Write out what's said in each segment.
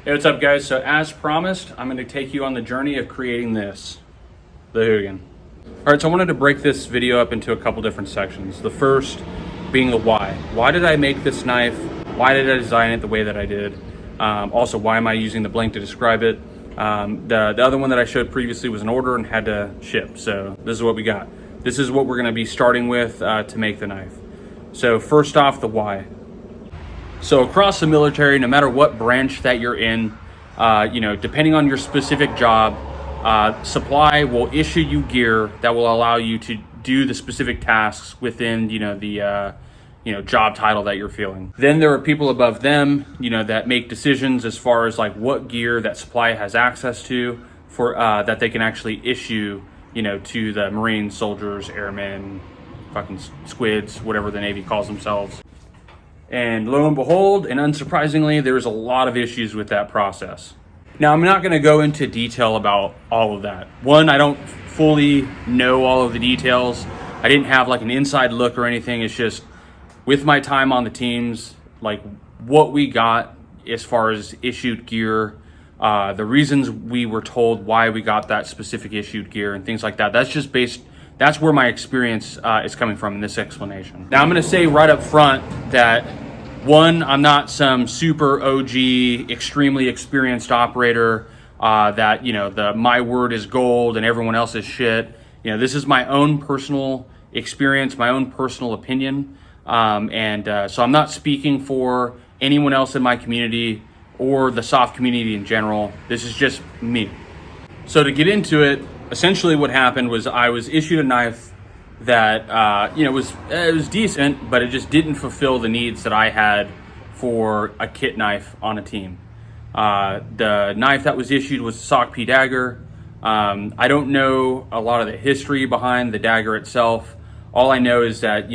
Hey, what's up guys? So as promised, I'm going to take you on the journey of creating this, the Huginn. All right, so I wanted to break this video up into a couple different sections. The first being the why. Why did I make this knife? Why did I design it the way that I did? Also, why am I using the blank to describe it? The other one that I showed previously was an order and had to ship. So this is what we got. This is what we're going to be starting with to make the knife. So first off, the why. So across the military, no matter what branch that you're in, depending on your specific job, supply will issue you gear that will allow you to do the specific tasks within, the job title that you're feeling. Then there are people above them, that make decisions as far as like what gear that supply has access to for that they can actually issue, to the Marines, soldiers, airmen, fucking squids, whatever the Navy calls themselves. And lo and behold, and unsurprisingly, there's a lot of issues with that process. Now, I'm not going to go into detail about all of that. One, I don't fully know all of the details. I didn't have like an inside look or anything. It's just with my time on the teams, like what we got as far as issued gear, the reasons we were told why we got that specific issued gear and things like that. That's where my experience is coming from in this explanation. Now, I'm going to say right up front that one, I'm not some super OG, extremely experienced operator that, my word is gold and everyone else is shit. This is my own personal experience, my own personal opinion. So I'm not speaking for anyone else in my community or the soft community in general. This is just me. So to get into it, essentially what happened was I was issued a knife that it was decent, but it just didn't fulfill the needs that I had for a kit knife on a team. The knife that was issued was a SOC P dagger. I don't know a lot of the history behind the dagger itself. All I know is that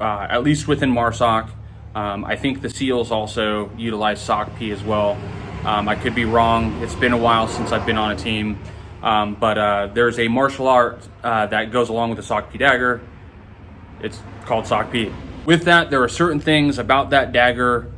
at least within MARSOC, I think the SEALs also utilize SOC P as well. I could be wrong. It's been a while since I've been on a team. But there's a martial art that goes along with the SOC P dagger. It's called SOC P. With that, there are certain things about that dagger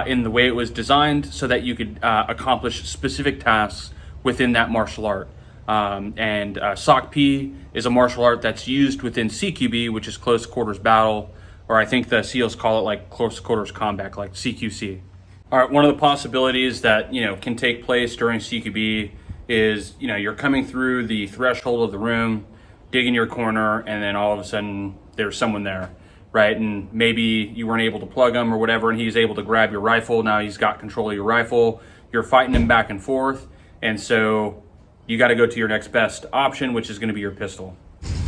in the way it was designed so that you could accomplish specific tasks within that martial art. SOC P is a martial art that's used within CQB, which is close quarters battle, or I think the SEALs call it like close quarters combat, like CQC. All right, one of the possibilities that can take place during CQB is you're coming through the threshold of the room, digging your corner, and then all of a sudden there's someone there, right? And maybe you weren't able to plug him or whatever, and he's able to grab your rifle. Now he's got control of your rifle. You're fighting him back and forth, and so you got to go to your next best option, which is going to be your pistol.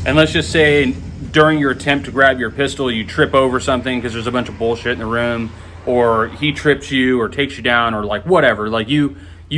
And let's just say during your attempt to grab your pistol, you trip over something because there's a bunch of bullshit in the room, or he trips you or takes you down, or like whatever, like you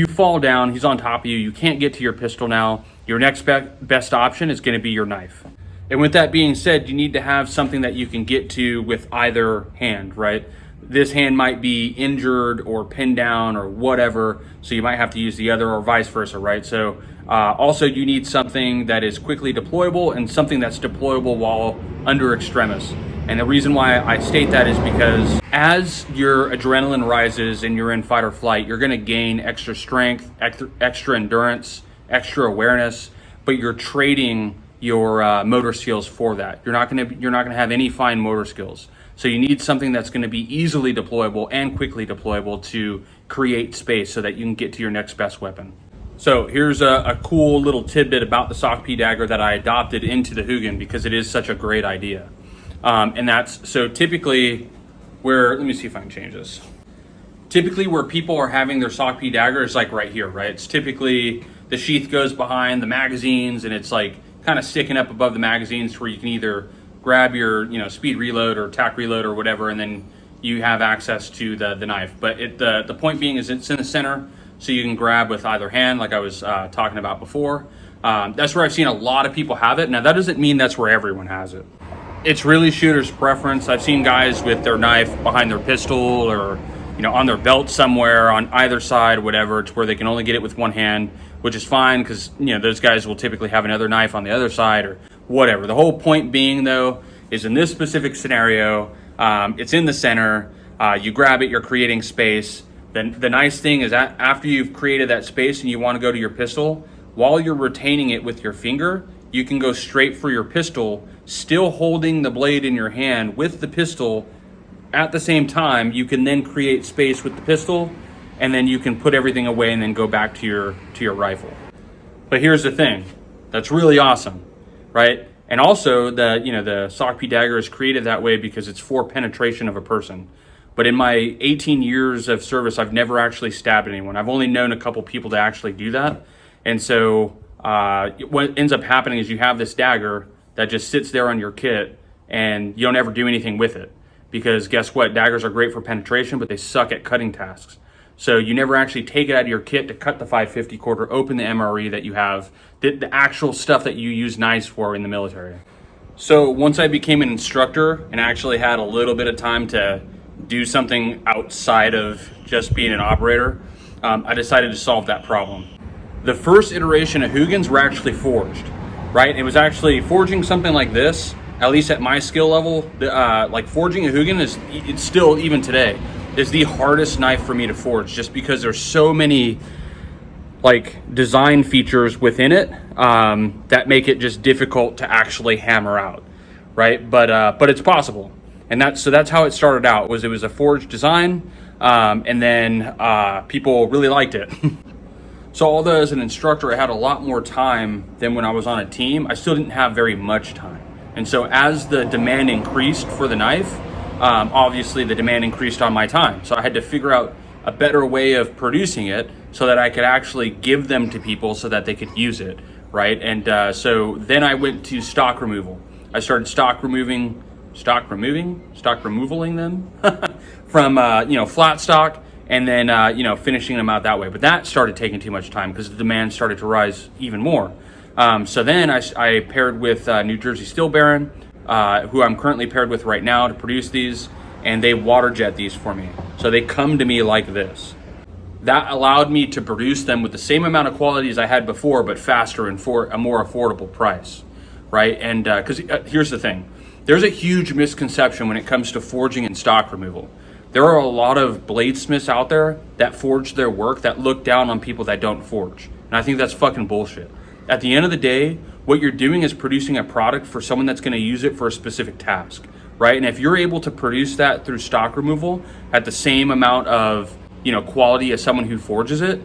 fall down, he's on top of you, you can't get to your pistol now. Your next best option is going to be your knife. And with that being said, you need to have something that you can get to with either hand, right? This hand might be injured or pinned down or whatever, so you might have to use the other, or vice versa, right? So also you need something that is quickly deployable and something that's deployable while under extremis. And the reason why I state that is because as your adrenaline rises and you're in fight or flight, you're going to gain extra strength, extra endurance, extra awareness, but you're trading your motor skills for that. You're not going to have any fine motor skills. So you need something that's going to be easily deployable and quickly deployable to create space so that you can get to your next best weapon. So here's a cool little tidbit about the SOC P dagger that I adopted into the Huginn because it is such a great idea. And that's, so typically let me see if I can change this. Typically where people are having their SOC P dagger is like right here, right? It's typically the sheath goes behind the magazines and it's like kind of sticking up above the magazines where you can either grab your, speed reload or tack reload or whatever, and then you have access to the knife. But the point being is it's in the center, so you can grab with either hand, like I was talking about before. That's where I've seen a lot of people have it. Now that doesn't mean that's where everyone has it. It's really shooter's preference. I've seen guys with their knife behind their pistol or, on their belt somewhere on either side, whatever. It's where they can only get it with one hand, which is fine because, those guys will typically have another knife on the other side or whatever. The whole point being, though, is in this specific scenario, it's in the center. You grab it, you're creating space. Then the nice thing is that after you've created that space and you want to go to your pistol, while you're retaining it with your finger, you can go straight for your pistol, still holding the blade in your hand with the pistol. At the same time, you can then create space with the pistol, and then you can put everything away and then go back to your rifle. But here's the thing, that's really awesome, right? And also the Sock P dagger is created that way because it's for penetration of a person. But in my 18 years of service, I've never actually stabbed anyone. I've only known a couple people to actually do that. And so what ends up happening is you have this dagger that just sits there on your kit and you don't ever do anything with it. Because guess what? Daggers are great for penetration, but they suck at cutting tasks. So you never actually take it out of your kit to cut the 550 quarter, open the MRE that you have, the actual stuff that you use knives for in the military. So once I became an instructor and actually had a little bit of time to do something outside of just being an operator, I decided to solve that problem. The first iteration of Huginns were actually forged, right? It was actually forging something like this, at least at my skill level, like forging a Huginn it's still, even today, is the hardest knife for me to forge, just because there's so many like design features within it that make it just difficult to actually hammer out, right? But it's possible. And that's how it started out. It was a forged design, and then people really liked it. So although as an instructor I had a lot more time than when I was on a team, I still didn't have very much time. And so as the demand increased for the knife, obviously the demand increased on my time. So I had to figure out a better way of producing it so that I could actually give them to people so that they could use it, right? And so then I went to stock removal. I started stock removaling them from flat stock, and then finishing them out that way. But that started taking too much time because the demand started to rise even more. So then I paired with New Jersey Steel Baron, who I'm currently paired with right now to produce these, and they water jet these for me. So they come to me like this. That allowed me to produce them with the same amount of quality as I had before, but faster and for a more affordable price, right? And because here's the thing, there's a huge misconception when it comes to forging and stock removal. There are a lot of bladesmiths out there that forge their work that look down on people that don't forge. And I think that's fucking bullshit. At the end of the day, what you're doing is producing a product for someone that's going to use it for a specific task, right? And if you're able to produce that through stock removal at the same amount of quality as someone who forges it,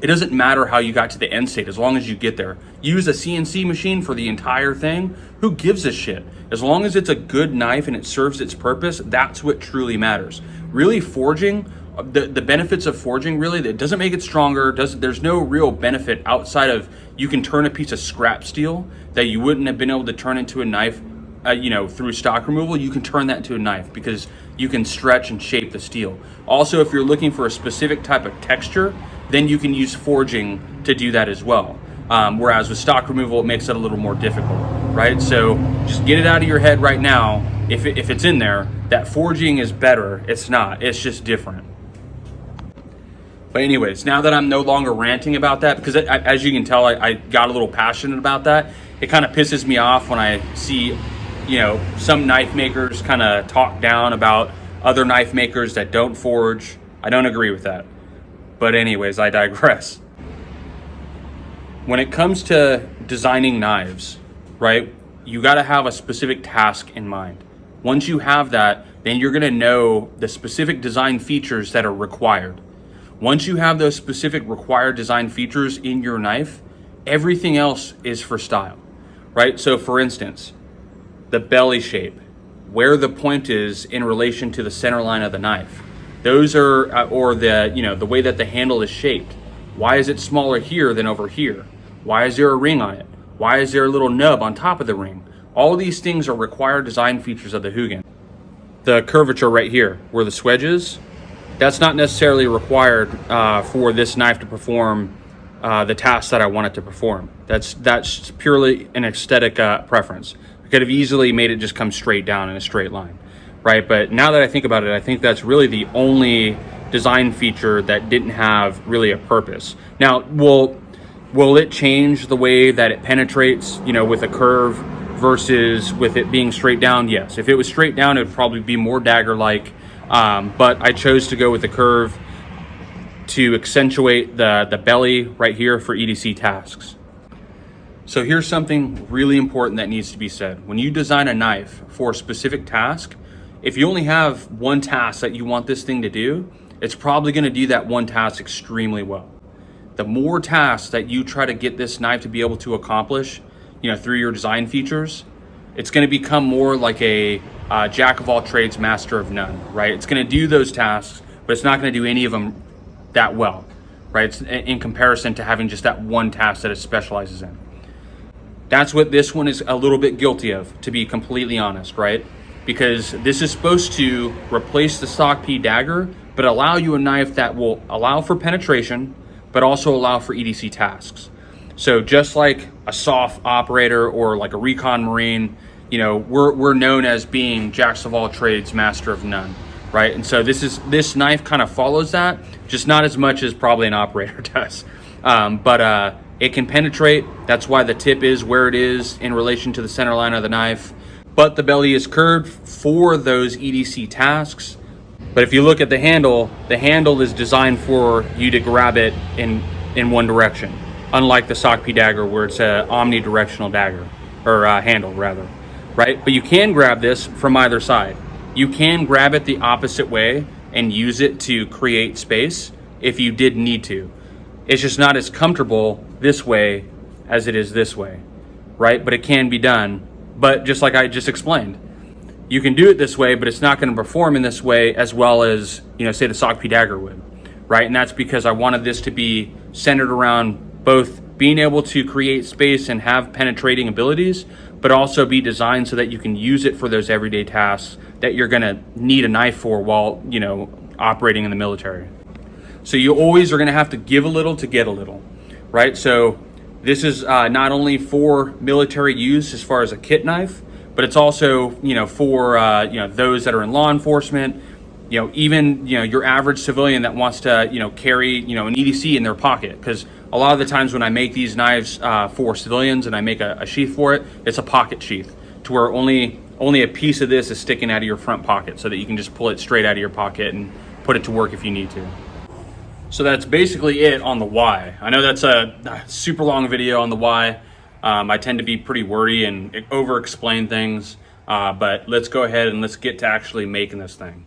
it doesn't matter how you got to the end state as long as you get there. Use a CNC machine for the entire thing. Who gives a shit? As long as it's a good knife and it serves its purpose, that's what truly matters. Really forging, the benefits of forging, really, it doesn't make it stronger. There's no real benefit outside of you can turn a piece of scrap steel that you wouldn't have been able to turn into a knife through stock removal. You can turn that into a knife because you can stretch and shape the steel. Also, if you're looking for a specific type of texture, then you can use forging to do that as well. Whereas with stock removal, it makes it a little more difficult, right? So just get it out of your head right now. If it's in there, that forging is better. It's not, it's just different. But anyways, now that I'm no longer ranting about that, because as you can tell, I got a little passionate about that. It kind of pisses me off when I see, some knife makers kind of talk down about other knife makers that don't forge. I don't agree with that. But anyways, I digress. When it comes to designing knives, right, you got to have a specific task in mind. Once you have that, then you're going to know the specific design features that are required. Once you have those specific required design features in your knife, everything else is for style, right? So for instance, the belly shape, where the point is in relation to the center line of the knife. Those are, or the way that the handle is shaped. Why is it smaller here than over here? Why is there a ring on it? Why is there a little nub on top of the ring? All these things are required design features of the Huginn. The curvature right here, where the swedge is, that's not necessarily required for this knife to perform the task that I want it to perform. That's purely an aesthetic preference. I could have easily made it just come straight down in a straight line. Right, but now that I think about it, I think that's really the only design feature that didn't have really a purpose. Now, will it change the way that it penetrates, with a curve versus with it being straight down? Yes. If it was straight down, it would probably be more dagger-like, but I chose to go with the curve to accentuate the belly right here for EDC tasks. So here's something really important that needs to be said. When you design a knife for a specific task, if you only have one task that you want this thing to do, it's probably going to do that one task extremely well. The more tasks that you try to get this knife to be able to accomplish, through your design features, it's going to become more like a jack of all trades, master of none, right? It's going to do those tasks, but it's not going to do any of them that well, right? It's in comparison to having just that one task that it specializes in. That's what this one is a little bit guilty of, to be completely honest, right? Because this is supposed to replace the stock P dagger, but allow you a knife that will allow for penetration, but also allow for EDC tasks. So just like a soft operator or like a recon marine, we're known as being jacks of all trades, master of none, right? And so this knife kind of follows that, just not as much as probably an operator does. But it can penetrate. That's why the tip is where it is in relation to the center line of the knife. But the belly is curved for those EDC tasks. But if you look at the handle is designed for you to grab it in one direction, unlike the stock P dagger where it's a omnidirectional dagger, or handle rather, right? But you can grab this from either side. You can grab it the opposite way and use it to create space if you did need to. It's just not as comfortable this way as it is this way, right? But it can be done. But just like I just explained, you can do it this way, but it's not going to perform in this way as well as, say the stock P dagger would, right? And that's because I wanted this to be centered around both being able to create space and have penetrating abilities, but also be designed so that you can use it for those everyday tasks that you're going to need a knife for while, operating in the military. So you always are going to have to give a little to get a little, right? So this is not only for military use as far as a kit knife, but it's also, for, those that are in law enforcement, even, your average civilian that wants to, carry, an EDC in their pocket. Because a lot of the times when I make these knives for civilians and I make a sheath for it, it's a pocket sheath to where only a piece of this is sticking out of your front pocket so that you can just pull it straight out of your pocket and put it to work if you need to. So that's basically it on the why. I know that's a super long video on the why. I tend to be pretty wordy and over explain things, but let's go ahead and let's get to actually making this thing.